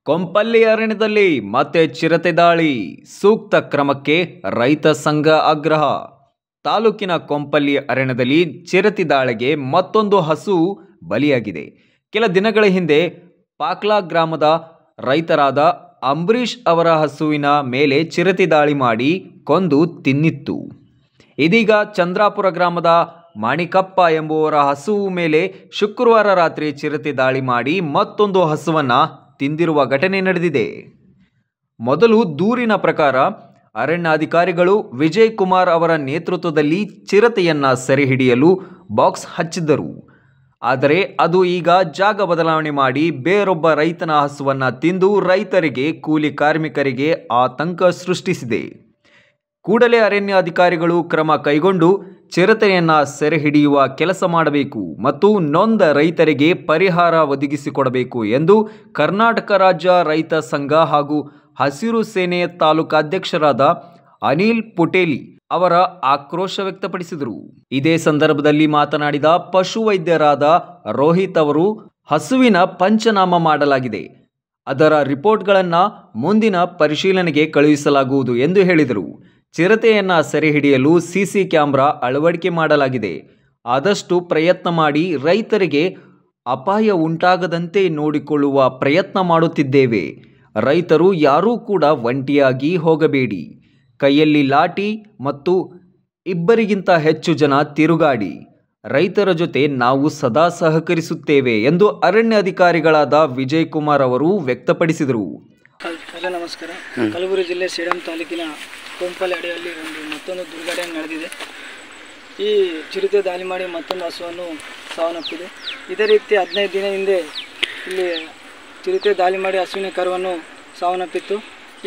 ಕೊಂಪಲ್ಲಿ ಅರಣ್ಯದಲ್ಲಿ ಮತ್ತೆ ಚಿರತೆ ದಾಳಿ, ಸೂಕ್ತ ಕ್ರಮಕ್ಕೆ ರೈತ ಸಂಘ ಆಗ್ರಹ. ತಾಲೂಕಿನ ಕೊಂಪಲ್ಲಿ ಅರಣ್ಯದಲ್ಲಿ ಚಿರತೆ ದಾಳಿಗೆ ಮತ್ತೊಂದು ಹಸು ಬಲಿಯಾಗಿದೆ. ಕೆಲ ದಿನಗಳ ಹಿಂದೆ ಪಾಕ್ಲಾ ಗ್ರಾಮದ ರೈತರಾದ ಅಂಬರೀಶ್ ಅವರ ಹಸುವಿನ ಮೇಲೆ ಚಿರತೆ ದಾಳಿ ಮಾಡಿ ಕೊಂದು ತಿನ್ನಿತ್ತು. ಇದೀಗ ಚಂದ್ರಾಪುರ ಗ್ರಾಮದ ಮಾಣಿಕಪ್ಪ ಎಂಬುವರ ಹಸುವು ಮೇಲೆ ಶುಕ್ರವಾರ ರಾತ್ರಿ ಚಿರತೆ ದಾಳಿ ಮಾಡಿ ಮತ್ತೊಂದು ಹಸುವನ್ನ ತಿಂದಿರುವ ಘಟನೆ ನಡೆದಿದೆ. ಮೊದಲು ದೂರಿನ ಪ್ರಕಾರ ಅರಣ್ಯ ಅಧಿಕಾರಿಗಳು ವಿಜಯ್ ಕುಮಾರ್ ಅವರ ನೇತೃತ್ವದಲ್ಲಿ ಚಿರತೆಯನ್ನ ಸೆರೆ ಹಿಡಿಯಲು ಬಾಕ್ಸ್ ಹಚ್ಚಿದ್ದರು. ಆದರೆ ಅದು ಈಗ ಜಾಗ ಬದಲಾವಣೆ ಮಾಡಿ ಬೇರೊಬ್ಬ ರೈತನ ಹಸುವನ್ನ ತಿಂದು ರೈತರಿಗೆ, ಕೂಲಿ ಕಾರ್ಮಿಕರಿಗೆ ಆತಂಕ ಸೃಷ್ಟಿಸಿದೆ. ಕೂಡಲೇ ಅರಣ್ಯ ಅಧಿಕಾರಿಗಳು ಕ್ರಮ ಕೈಗೊಂಡು ಚಿರತೆಯನ್ನ ಸೆರೆ ಹಿಡಿಯುವ ಕೆಲಸ ಮಾಡಬೇಕು ಮತ್ತು ನೊಂದ ರೈತರಿಗೆ ಪರಿಹಾರ ಒದಗಿಸಿಕೊಡಬೇಕು ಎಂದು ಕರ್ನಾಟಕ ರಾಜ್ಯ ರೈತ ಸಂಘ ಹಾಗೂ ಹಸಿರು ಸೇನೆ ತಾಲೂಕಾಧ್ಯಕ್ಷರಾದ ಅನಿಲ್ ಪುಟೇಲಿ ಅವರ ಆಕ್ರೋಶ ವ್ಯಕ್ತಪಡಿಸಿದರು. ಇದೇ ಸಂದರ್ಭದಲ್ಲಿ ಮಾತನಾಡಿದ ಪಶುವೈದ್ಯರಾದ ರೋಹಿತ್ ಅವರು, ಹಸುವಿನ ಪಂಚನಾಮ ಮಾಡಲಾಗಿದೆ, ಅದರ ರಿಪೋರ್ಟ್ಗಳನ್ನು ಮುಂದಿನ ಪರಿಶೀಲನೆಗೆ ಕಳುಹಿಸಲಾಗುವುದು ಎಂದು ಹೇಳಿದರು. ಚಿರತೆಯನ್ನ ಸೆರೆ ಹಿಡಿಯಲು ಸಿಸಿ ಕ್ಯಾಮೆರಾ ಅಳವಡಿಕೆ ಮಾಡಲಾಗಿದೆ. ಆದಷ್ಟು ಪ್ರಯತ್ನ ಮಾಡಿ ರೈತರಿಗೆ ಅಪಾಯ ಉಂಟಾಗದಂತೆ ನೋಡಿಕೊಳ್ಳುವ ಪ್ರಯತ್ನ ಮಾಡುತ್ತಿದ್ದೇವೆ. ರೈತರು ಯಾರೂ ಕೂಡ ಒಂಟಿಯಾಗಿ ಹೋಗಬೇಡಿ. ಕೈಯಲ್ಲಿ ಲಾಠಿ ಮತ್ತು ಇಬ್ಬರಿಗಿಂತ ಹೆಚ್ಚು ಜನ ತಿರುಗಾಡಿ. ರೈತರ ಜೊತೆ ನಾವು ಸದಾ ಸಹಕರಿಸುತ್ತೇವೆ ಎಂದು ಅರಣ್ಯ ಅಧಿಕಾರಿಗಳಾದ ವಿಜಯ್ ಕುಮಾರ್ ಅವರು ವ್ಯಕ್ತಪಡಿಸಿದರು. ನಮಸ್ಕಾರ. ಕಲಬುರಗಿ ಜಿಲ್ಲೆ ಸೇಡಂ ತಾಲೂಕಿನ ಕೊಂಪಲ್ಲಿ ಅಡಿಯಲ್ಲಿ ಮತ್ತೊಂದು ದುರ್ಘಟನೆ ನಡೆದಿದೆ. ಈ ಚಿರತೆ ದಾಳಿ ಮಾಡಿ ಮತ್ತೊಂದು ಹಸುವನ್ನು ಸಾವನ್ನಪ್ಪಿದೆ. ಇದೇ ರೀತಿ 15 ದಿನ ಹಿಂದೆ ಇಲ್ಲಿ ಚಿರತೆ ದಾಳಿ ಮಾಡಿ ಹಸುವಿನ ಕರುವನ್ನು ಸಾವನ್ನಪ್ಪಿತ್ತು.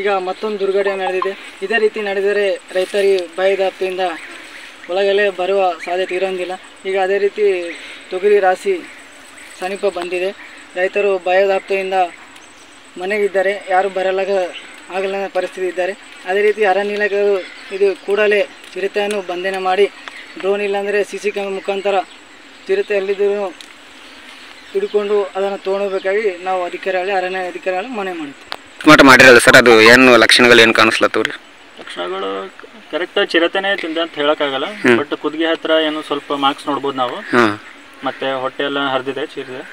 ಈಗ ಮತ್ತೊಂದು ದುರ್ಘಟನೆ ನಡೆದಿದೆ. ಇದೇ ರೀತಿ ನಡೆದರೆ ರೈತರಿಗೆ ಭಯದಾಪ್ತಿಯಿಂದ ಒಳಗಡೆ ಬರುವ ಸಾಧ್ಯತೆ ಇರೋಂಗಿಲ್ಲ. ಈಗ ಅದೇ ರೀತಿ ತೊಗರಿ ರಾಶಿ ಸಮೀಪ ಬಂದಿದೆ. ರೈತರು ಭಯದಾಪ್ತಿಯಿಂದ ಮನೆಗಿದ್ದಾರೆ, ಯಾರು ಆಗಲ್ಲ ಪರಿಸ್ಥಿತಿ ಇದ್ದಾರೆ. ಅದೇ ರೀತಿ ಅರಣ್ಯ ಇಲಾಖೆಗಳು ಇದು ಕೂಡಲೇ ಚಿರತೆಯನ್ನು ಬಂಧನ ಮಾಡಿ ಡ್ರೋನ್ ಇಲ್ಲಾಂದರೆ CC ಕ್ಯಾಮೆರಾ ಮುಖಾಂತರ ಚಿರತೆ ಎಲ್ಲಿದ್ದರೂ ಹಿಡ್ಕೊಂಡು ಅದನ್ನು ತೊಗೊಂಡೋಗ್ಬೇಕಾಗಿ ನಾವು ಅರಣ್ಯ ಅಧಿಕಾರಿಗಳು ಮನವಿ ಮಾಡ್ತೀವಿ. ಮಾಡಿರಲ್ಲ ಸರ್, ಅದು ಏನು ಲಕ್ಷಣಗಳು ಏನು ಕಾಣಿಸ್ಲತ್ತವ್ರಿ? ಲಕ್ಷಣಗಳು ಕರೆಕ್ಟಾಗಿ ಚಿರತೆನೇ ತಿಂದ ಅಂತ ಹೇಳೋಕ್ಕಾಗಲ್ಲ. ಬಟ್ ಕುದಿಗೆ ಹತ್ರ ಏನು ಸ್ವಲ್ಪ ಮಾರ್ಕ್ಸ್ ನೋಡ್ಬೋದು ನಾವು. ಮತ್ತೆ ಹೊಟ್ಟೆ ಎಲ್ಲ ಹರಿದಿದೆ, ಚೀರಿದೆ,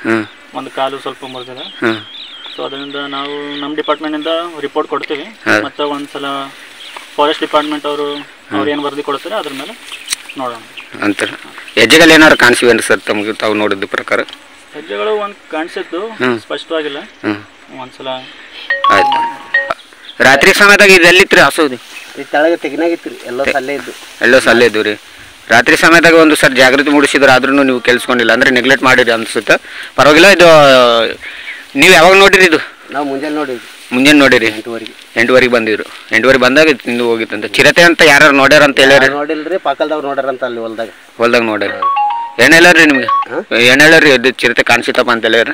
ಒಂದು ಕಾಲು ಸ್ವಲ್ಪ ಮುರಿದಿದೆ. ಸೊ ಅದರಿಂದ ನಾವು ನಮ್ಮ ಡಿಪಾರ್ಟ್ಮೆಂಟಿಂದ ರಿಪೋರ್ಟ್ ಕೊಡ್ತೀವಿ. ಮತ್ತು ಒಂದ್ಸಲ ಫಾರೆಸ್ಟ್ ಡಿಪಾರ್ಟ್ಮೆಂಟ್ ಅವರು ಏನು ವರದಿ ಕೊಡ್ತಾರೆ ಅದ್ರ ಮೇಲೆ ನೋಡೋಣ ಅಂತಾರೆ. ಹೆಜ್ಜೆಗಳು ಏನಾದ್ರು ಕಾಣಿಸಿವೇನ್ರಿ ಸರ್ ತಮಗೆ ತಾವು ನೋಡಿದ ಪ್ರಕಾರ? ಹೆಜ್ಜೆಗಳು ಒಂದು ಕಾಣಿಸಿದ್ದು ಸ್ಪಷ್ಟವಾಗಿಲ್ಲ. ಒಂದ್ಸಲ ಆಯ್ತು. ರಾತ್ರಿ ಸಮಯದಾಗ ಇದು ಎಲ್ಲಿತ್ತು ಹಸು? ತೆಳಗೆ ತೆಗಿನಾಗಿತ್ತು, ಎಲ್ಲೋ ಸಲ್ಲೇ ಇದ್ದು ರೀ. ರಾತ್ರಿ ಸಮಯದಾಗ ಒಂದು ಸರ್ ಜಾಗೃತಿ ಮೂಡಿಸಿದ್ರೆ ಆದ್ರೂ ನೀವು ಕೇಳಿಸ್ಕೊಂಡಿಲ್ಲ ಅಂದರೆ ನೆಗ್ಲೆಕ್ಟ್ ಮಾಡಿರಿ ಅನ್ಸುತ್ತೆ. ಪರವಾಗಿಲ್ಲ. ಇದು ನೀವು ಯಾವಾಗ ನೋಡಿರಿ? ಇದು ನಾವು ಮುಂಜಾನೆ ನೋಡಿರಿ. 8:30 ಬಂದಿದ್ರು. 8:30 ಬಂದಾಗ ತಿಂದು ಹೋಗಿತ್ತಂತ. ಚಿರತೆ ಅಂತ ಯಾರು ನೋಡ್ಯಾರ ಅಂತ ಹೇಳ್ಯಾರ? ನೋಡಿಲ್ರಿ, ಪಕ್ಕಲ್ದಾಗ ನೋಡ್ಯಾರಂತ ಅಲ್ಲಿ ಹೊಲ್ದಾಗ ನೋಡ್ಯಾರ. ಏನು ಹೇಳ್ಯಾರ್ರಿ ನಿಮ್ಗೆ? ಏನು ಹೇಳ್ಯಾರ್ರಿ ಇದು ಚಿರತೆ ಕಾಣಿಸಿತಪ್ಪ ಅಂತ ಹೇಳ್ಯಾರ?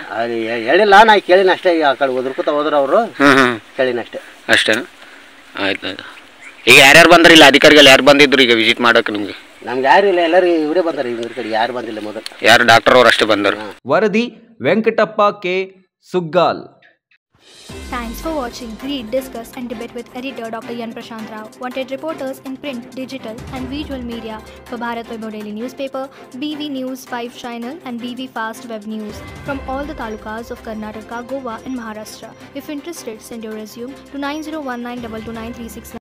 ಹೇಳಿಲ್ಲ, ನಾ ಕೇಳಿನ ಅಷ್ಟೇ. ಆ ಕಡೆ ಹೋದ್ರು ಅವರು, ಕೇಳಿನ ಅಷ್ಟೇನಾ? ಆಯ್ತು. ಈಗ ಯಾರ್ಯಾರು ಬಂದ್ರಿ? ಇಲ್ಲ ಅಧಿಕಾರಿಗಳು ಯಾರು ಬಂದಿದ್ರು ಈಗ ವಿಸಿಟ್ ಮಾಡೋಕೆ ನಿಮ್ಗೆ? ನಮ್ಗೆ ಯಾರು ಇಲ್ಲ, ಎಲ್ಲರೂ ಇವರೇ ಬಂದಾರೆ. ಇವ್ರ ಕಡೆ ಯಾರು ಬಂದಿಲ್ಲ. ಮೊದಲು ಯಾರು ಡಾಕ್ಟರ್ ಅವ್ರು ಅಷ್ಟೇ ಬಂದರು. ವರದಿ Venkatappa K Suggal. Thanks for watching. Read, discuss and debate with editor Dr. Yan Prashant Rao. Wanted reporters in print, digital and visual media for Bharat Vaibhav Daily Newspaper, BV News 5 Channel and BV Fast Web News from all the talukas of Karnataka, Goa and Maharashtra. If interested, send your resume to 9019229369.